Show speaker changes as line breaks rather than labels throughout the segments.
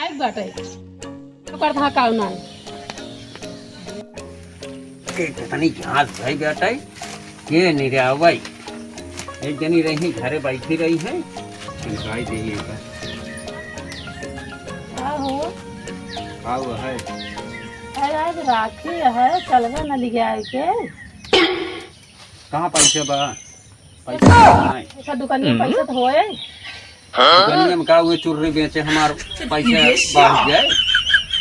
आए बाटे तो कर था काउ ना
के तनी घास भाई बेटा के निरावई एक जनी रही घरे बैठी रही है गाय देइए का
हो
आओ है
अरे आज राखी है चलवे न लिया के
कहां पैसे बा पैसा नहीं
ऐसा दुकान में पैसा तो होए
दुकान में का हुए चुर्री बेचे हमार पैसे बढ़ जाए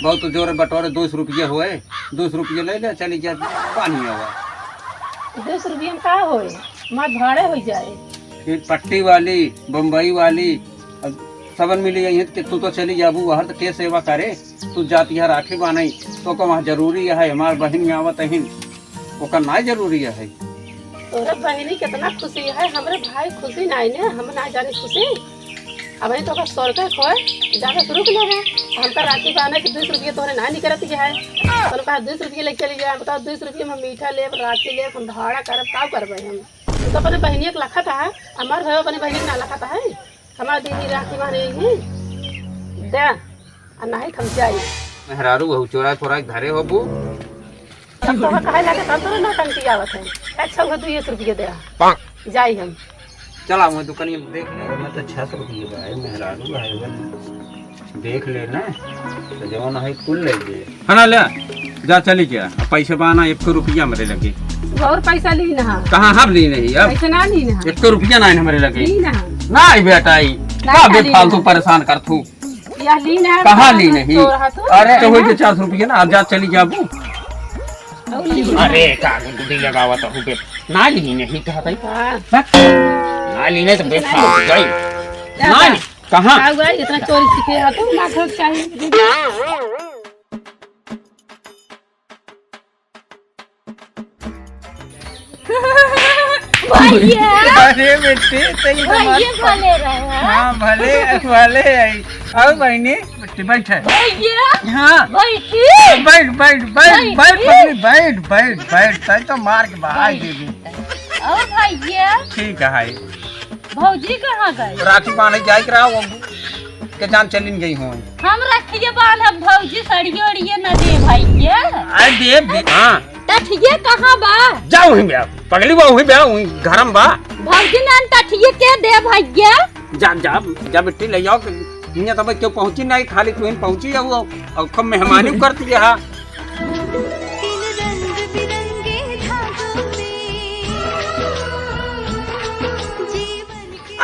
बहुत जोर बटोरे 200 रुपये हुए 200 रुपये ले ले चली जा पानी आवा
200 रुपये में का होए मार भाड़े हो जाए
फिर पट्टी वाली बम्बई वाली सबन मिली यही कि तू तो चली जाबू वहर तो के सेवा करे तू जाती है राखी बानई तो का वहाँ जरूरी है हमार बहन में आवत है ओका ना जरूरी है
तोरा बहनी कितना खुशी है हमरे भाई खुशी नहीं ने हम ना जाने खुशी अब तो का 100 रुपये खोए ज्यादा शुरू कर ले हम तो राखी बांधे कि 200 रुपये तोरे ना निकलती है तो कहा 200 रुपये लेके चली जाए बताओ 200 रुपये में मीठा ले राखी ले हम भाड़ा करब का करबे हम तो अपने बहनी के लखत है हमार भाई अपने बहनी ना लखत है हमार दीदी राखी बांधे ही दे आ नहीं हम जाई
मेहरारू बहु चोरा चोरा घरे होबू
तब तो कहे लगे तब तो ना टंकी आवत है अच्छा हुआ 200 रुपये दे जाई हम
चला मैं दुकान में देख ले मैं तो 600 रुपये भाई मेहरारू भाई देख लेना तो जवन है कुल ले जे हना ले जा चली गया पैसे बाना 1 रुपया मेरे लगे
और पैसा ली ना
कहां हम ली नहीं अब
पैसा ना ली ना
1 रुपया ना हमारे लगे
ली ना
नहीं बेटा आई का बेफालतू परेशान कर तू
या ली ना
कहां ली नहीं अरे तो वही 400 रुपया ना अब जा चली जाबू अरे का गुडी लगावत हो बे ना ली नहीं कहत है ना ली नहीं तो बेफालतू गई ना कहां
आ गए इतना चोरी सीखे है तो ना घर चाहिए
अरे बेटे सही
भले रहे
हां भले भले आई आओ बहनी बेटी बैठ हां
बैठी
बैठ बैठ बैठ बैठ बैठ बैठ बैठ तै तो मार के बाहर देगी
और भैया
ठीक है
भौजी कहाँ गए
राखी बांधे जाए के रहा के जान चलिन गई हूं
हम रखिए बांध हम भौजी सड़िए उड़िए न दे भैया
अरे दे हां
टठिए कहाँ बा
जाओ ही बे पगली बा वही बे घरम बा
भौजी नान टठिए के दे भैया
जा जा जा बेटी ले जाओ दुनिया तब क्यों पहुंची नहीं खाली तू पहुंची और कब मेहमानी करती है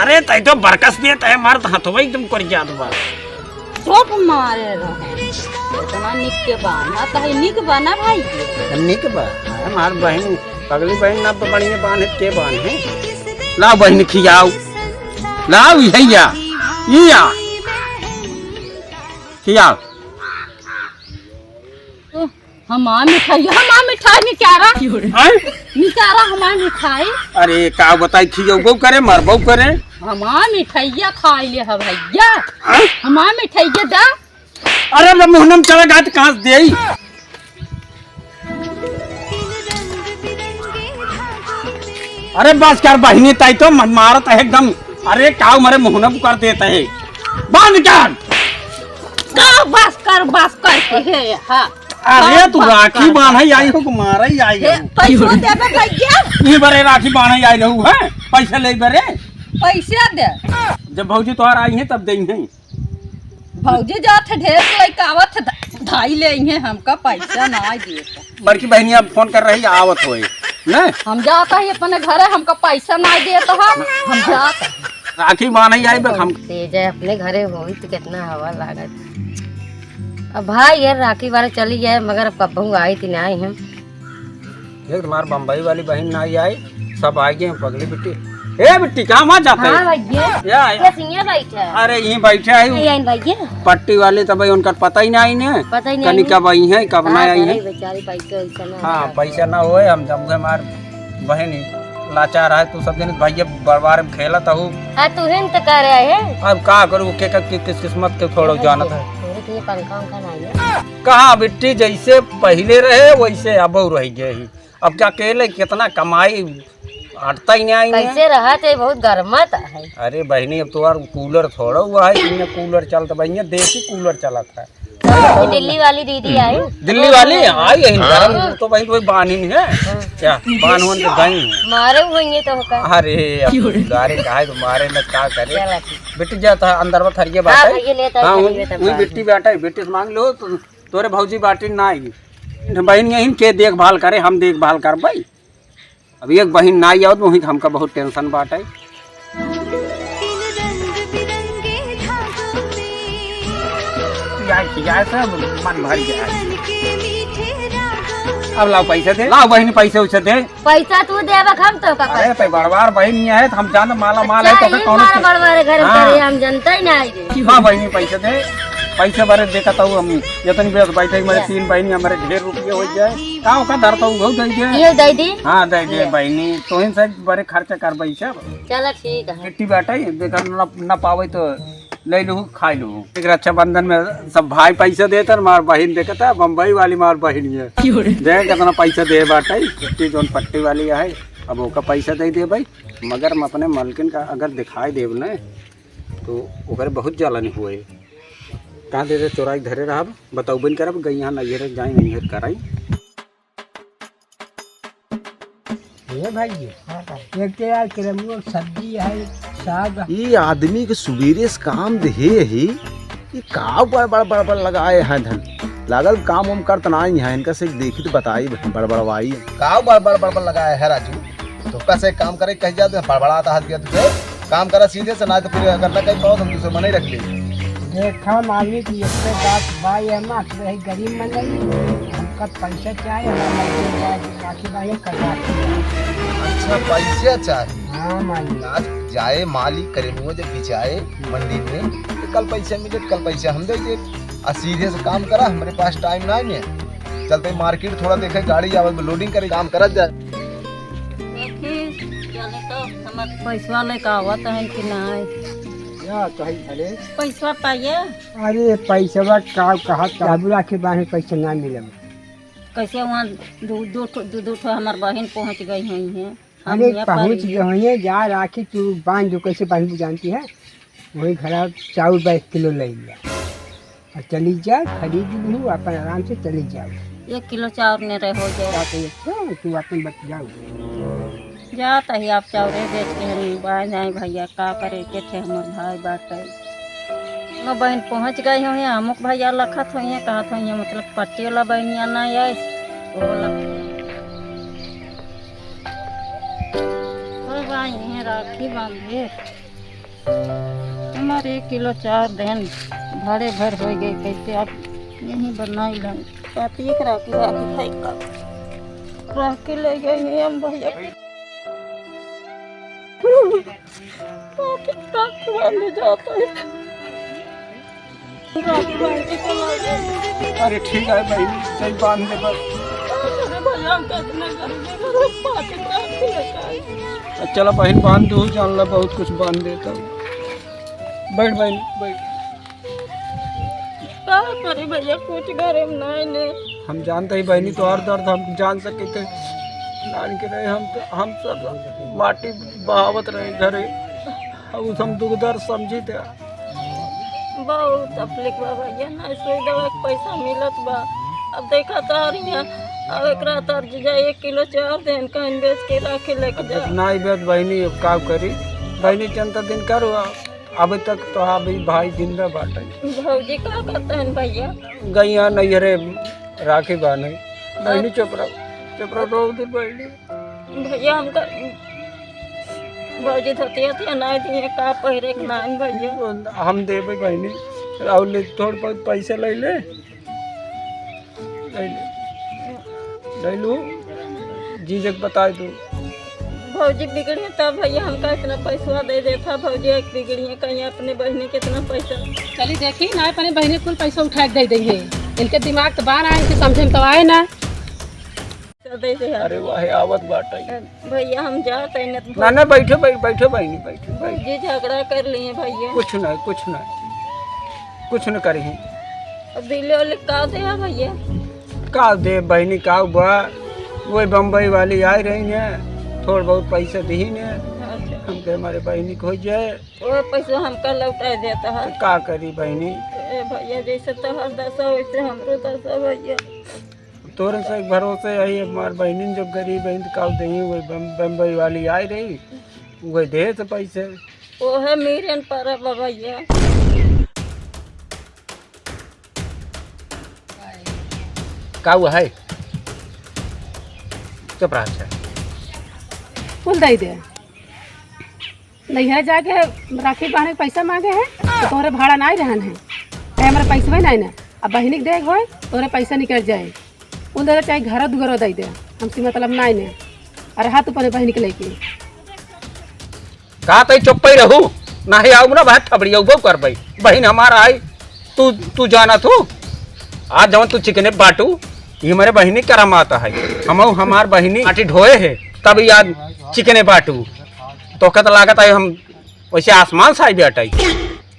अरे तै तो बरकस दिए तै मार हाथों एकदम कर जात बा
चोप मारे रहे इतना निक के बाना तहे निक बना भाई
निक बा हमार बहन पगली बहन ना बढ़िया बान है के बान है ला बहन खियाओ लाओ भैया या खियाओ
हमार मिठाई में क्या रहा निकारा हमार मिठाई
अरे का बताई खियो करे मरबो करे
हमार मिठाइया खाई ले है भैया हमार मिठाइया दा
अरे मैं मुहनम चला गात कांस देई अरे बस कर बहिनी ताई तो मारत है एकदम अरे काऊ मारे मुहनम कर देता है बंद कर
का बस करके है हां
अरे तू राखी बांधई आई हो मारे ही आई
पैसा देबे भैया
ई बरे राखी बांधई आई रहू है पैसा ले बरे
पैसा दे
जब भौजी तोहार आई है तब देई है
भौजी जात ढेर लइका आवत ढाई ले हैं हमका पैसा ना दे
बड़की बहनिया फोन कर रही आवत होए ना
हम जाता है अपने घर हमका पैसा ना दे तो हम जाता
राखी बांधई आई बे हम
तेज है अपने घरे होई तो कितना हवा लागत अब भाई यार राखी वाले चली जाए मगर अब कब आई थी ना आई हम
एक तुम्हार बम्बई वाली बहन ना आई सब आ गए पगली बिट्टी ए बिट्टी कहाँ वहाँ जाते
हाँ भैया
या
कैसे बैठे
अरे यहीं बैठे आई
भैया
पट्टी वाले तो भाई उनका पता ही नहीं है
पता ही
कनी कब आई है कब ना आई है
बेचारी पैसा
हाँ पैसा ना होए हम जब हमार बहन लाचार है तू सब दिन भैया बरबार में खेला था
तू हिंद कर रहे है
अब का करूँ के किस किस्मत के थोड़ा जानत है
पंखा नहीं
कहाँ बिट्टी जैसे पहले रहे वैसे अब रह गए ही अब क्या केले कितना कमाई हटता ही नहीं आई
कैसे रहा थे बहुत गर्मत है।
अरे बहनी अब तो यार कूलर थोड़ा हुआ है, इनमें कूलर चलता भैया, देसी कूलर चला था।
तो दिल्ली वाली दीदी आई,
दिल्ली वाली आई है गरम तो भाई कोई बान ही नहीं है क्या, बान वन तो गई है।
मारे हुए तो होगा।
अरे अब गारे का है तो मारे न क्या करे,
चला ठीक।
बिट्टी जाता है अंदर में थरिये बात
हाँ
है।
भैया लेता
हाँ
है,
वही
चलिए तब
बिट्टी बैठा है, बिट्टी से मांग लो तो तोरे भौजी बाटी ना आएगी। बहन यही के देखभाल करे, हम देखभाल कर भाई। अब एक बहन ना आई आओ तो वही हमका बहुत टेंशन बाट है। मन भर गया, अब लाओ पैसे दे, लाओ बहन पैसे उसे दे।
पैसा तू देवा हम तो का।
अरे पे बड़वार बहन नहीं है तो हम जान माला माल है तो फिर कौन
मार बड़वारे घर करे हम जनता ही ना आई।
हाँ बहनी पैसे दे, पैसे बारे देखा था हम जतन बेस बैठे मेरे 3 बहनी हमारे ढेर रुपये हो जाए का का धरता हूँ बहुत दे
ये दे दी।
हाँ दे दे बहनी तो इन से बड़े खर्चा कर पैसा।
चलो ठीक है।
मिट्टी बैठे देखा न पावे तो ले लू खा लू। एक रक्षाबंधन में सब भाई पैसा देते मार बहन देखता बम्बई वाली मार बहन है देख कितना पैसा दे बाटे मिट्टी जो पट्टी वाली है। अब वो का पैसा दे दे भाई, मगर हम अपने मालकिन का अगर दिखाई देव न तो ओकर बहुत जलन हुए। कहाँ दे दे चोराई धरे रहा बताऊ बन करब गई यहाँ नैहर जाए नैहर कराई।
ये भाई एक तो यार किरमुआ सब्जी है साग।
ये आदमी के सुबेरे से काम दे ही ये का बड़ लगाए हैं धन लागल काम उम करत नहीं है। इनका से देखी तो बताई बड़बड़वाई
का बड़ लगाया है राजू। तो कैसे काम करे कह जाते बड़बड़ाता हाथ दिया तुझे काम करा सीधे से, ना तो फिर अगर ना कहीं पाओ तो हम तुझसे मना ही रख ले।
देखा मालिक की एक बात भाई है ना रही गरीब में नहीं हमका पैसा चाहिए बाकी भाई
अच्छा पैसा चाहिए।
हाँ मालिक
आज जाए मालिक करे मुँह जब बिचाए मंडी में तो कल पैसा मिले तो कल पैसा हम दे दे। और सीधे से काम करा, हमारे पास टाइम ना है, चलते मार्केट थोड़ा देखे गाड़ी आवत लोडिंग करे काम करा जाए।
पैसा लेकर आवत है कि ना पैसा पाइए।
अरे पैसा का कहा चाबुला के बाहर पैसा ना मिले।
कैसे वहाँ दो हमार बहन पहुँच गई हुई है।
अरे पहुँच गए जा राखी तू बांध जो कैसे बांध जानती है। वही घर चावल 22 किलो ले लिया और चली जा खरीद लूँ अपन आराम से चली जाओ।
1 किलो चावल ने रहे हो जाए
तू अपन बच जाओ
जाता ही आप चावरे बेच के हम बाहर जाए भैया का करे के थे हमारे भाई बाटे मैं बहन पहुँच गई हुई है। अमुक भैया लखत हुई है कहत हुई है मतलब पट्टी वाला बहनिया ना है वो राखी बांधे हमारे 1 किलो चार दिन भाड़े भर हो गए कैसे आप यहीं बनाई लन कहती एक राखी राखी ले गई हम भैया
अरे ठीक है भाई चल बांध दे बस। चलो बहन बांध दो जान ला बहुत कुछ बांध देता हूँ। बैठ बहन बैठ।
भैया कुछ घरे में नहीं
हम जानते ही बहनी तो और दर्द हम जान सके थे नान के रहे हम सब माटी बहावत रहे घरे अब हम दुख दर्द समझी थे।
बहुत तकलीफ बा भैया ना सुई दवा के पैसा मिलत बा। अब देखा तारिया अब एक रात और जा 1 किलो चार दिन कहीं बेच के राखे लेके जा
ना बेच बहनी अब का करी बहनी चंता दिन करो अभी तक तो अभी भाई जिंदा बाटे।
भौजी का करते हैं भैया
गई यहाँ नैहरे राखी बाने बहनी चुप रहो दिन बहनी
भैया हमका भौजी धोती नहीं दिए का पहिरे के नान भैया
हम देवे बहनी और ले थोड़े बहुत पैसे ले ले लू जीजक बता दू
भौजी बिगड़ी तब भैया हमका इतना पैसा दे देता भौजी एक बिगड़ी कहीं अपने बहनी कितना पैसा
चली देखी ना अपने बहनी कुल पैसा उठा के दे देंगे। इनके दिमाग तो बाहर आए इनके समझे में तो आए ना
दे दे।
अरे वाह आवत बाटा
भैया हम जाते हैं
ना बैठो बहनी बैठो
जी झगड़ा कर लिए भैया
कुछ न करी
अब दिल्ली वाले का दे भैया
का दे बहनी का हुआ वही बम्बई वाली आई रही है थोड़ा बहुत पैसा दी ने
अच्छा
हमके हमारे बहनी को हो जाए
वो पैसा हमका लौटा देता है।
तो का करी बहनी।
ए भैया जैसे तोहर दशा वैसे हमरो दशा भैया।
तोरे से भरोसे आई हमार बहनी जब गरीब बहन का दे वही बम्बई वाली आई रही वही दे तो पैसे
वो है मीरन पर भैया।
का हुआ है चुप रहा अच्छा
कुल दे दे नैहरा जाके राखी बांधे के पैसा मांगे हैं तो तोहरे भाड़ा नहीं रहन है हमारे पैसा भी नहीं ना अब बहनी के देख हो तोहरे पैसा निकल जाए उन दे चाहे घर दुगरो दे दे हमसे मतलब नहीं ने अरे हाथ ऊपर बहनी के लेके
कहा तो चुप ही रहू नहीं आऊ ना भाई थबड़ी वो कर भाई बहन हमारा आई तू जाना तू आज जब तू चिकने बाटू ये मेरे बहनी करम आता है हम हमार बहनी आटी ढोए है तब याद चिकने बाटू तो कत लागत है हम वैसे आसमान से आई बेटाई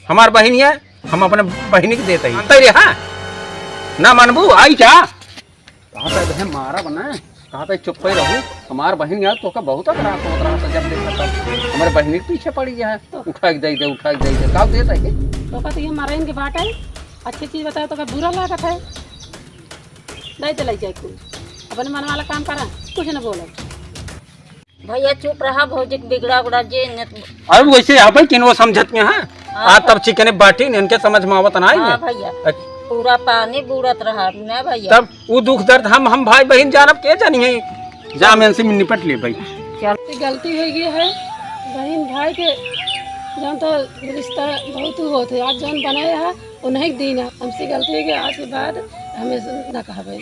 हमार बहनी है हम अपने बहनी के देते ही रे हाँ ना मनबू आई क्या कहाँ पे बहन मारा बना है कहाँ पे चुप ही रहू हमार बहन यार तो का बहुत रात होता रहा था जब देखा तब हमारे बहनी के पीछे पड़ी है उठा के दे उठा के दे का देता है
तो कहते ये मारे इनके बाट है अच्छी चीज़ बताओ तो बुरा लागत है नहीं तो लग जाए कुछ अपने मन वाला काम करा कुछ न बोलो
भैया चुप रहा भौजी बिगड़ा उगड़ा जे
अरे वैसे यहाँ पे किन वो समझत में है आज तब चिकने बाटी इनके समझ में आवत ना
हाँ भैया पूरा पानी बूढ़त रहा ना भैया
तब वो दुख दर्द हम भाई बहन जानब के जानिए जाम से निपट ले भाई
गलती हो गई है बहन भाई के जौन तो रिश्ता बहुत होते है आज जौन बनाए है उन्हीं दिन है हमसे गलती है कि आज के बाद हमें न कहबे।